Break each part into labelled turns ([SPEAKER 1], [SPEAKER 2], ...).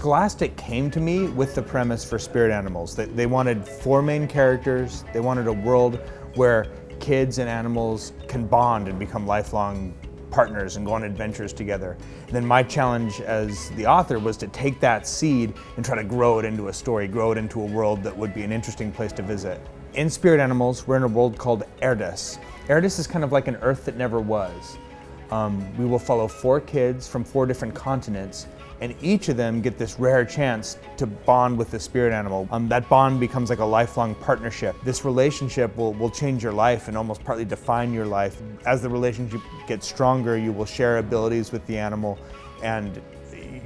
[SPEAKER 1] Scholastic came to me with the premise for Spirit Animals. They wanted 4 main characters. They wanted a world where kids and animals can bond and become lifelong partners and go on adventures together. And then my challenge as the author was to take that seed and try to grow it into a story, grow it into a world that would be an interesting place to visit. In Spirit Animals, we're in a world called Erdis. Erdis is kind of like an Earth that never was. We will follow 4 kids from 4 different continents, and each of them get this rare chance to bond with the spirit animal. That bond becomes like a lifelong partnership. This relationship will change your life and almost partly define your life. As the relationship gets stronger, you will share abilities with the animal, and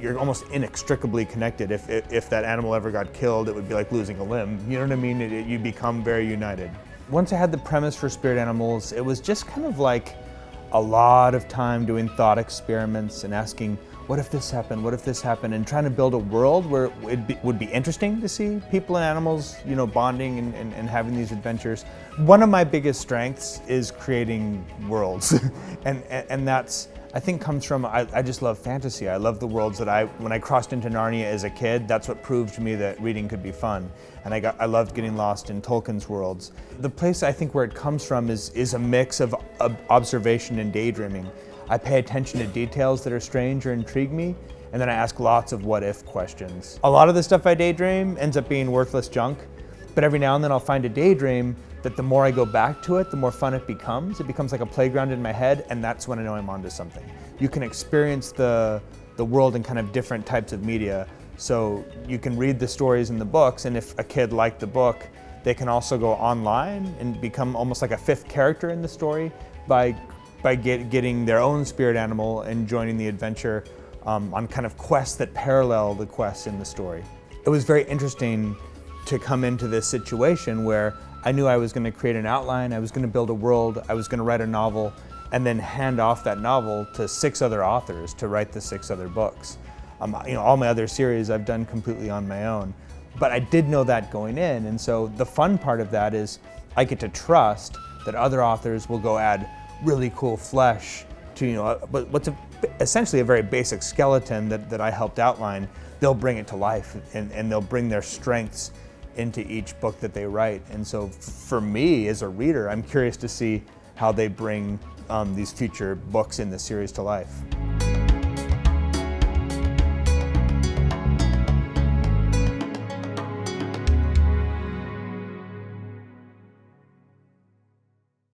[SPEAKER 1] you're almost inextricably connected. If that animal ever got killed, it would be like losing a limb. You know what I mean? You become very united. Once I had the premise for Spirit Animals, it was just kind of like a lot of time doing thought experiments and asking, what if this happened? What if this happened? And trying to build a world where it would be interesting to see people and animals, you know, bonding and having these adventures. One of my biggest strengths is creating worlds. and that's, I think, comes from, I just love fantasy. I love the worlds that when I crossed into Narnia as a kid, that's what proved to me that reading could be fun. And I loved getting lost in Tolkien's worlds. The place I think where it comes from is a mix of observation and daydreaming. I pay attention to details that are strange or intrigue me, and then I ask lots of what-if questions. A lot of the stuff I daydream ends up being worthless junk, but every now and then I'll find a daydream that the more I go back to it, the more fun it becomes. It becomes like a playground in my head, and that's when I know I'm onto something. You can experience the world in kind of different types of media. So you can read the stories in the books, and if a kid liked the book, they can also go online and become almost like a 5th character in the story by getting their own spirit animal and joining the adventure on kind of quests that parallel the quests in the story. It was very interesting to come into this situation where I knew I was going to create an outline, I was going to build a world, I was going to write a novel, and then hand off that novel to 6 other authors to write the 6 other books. You know, all my other series I've done completely on my own. But I did know that going in, and so the fun part of that is I get to trust that other authors will go add really cool flesh to, you know, what's essentially a very basic skeleton that I helped outline. They'll bring it to life, and they'll bring their strengths into each book that they write. And so for me as a reader, I'm curious to see how they bring these future books in the series to life.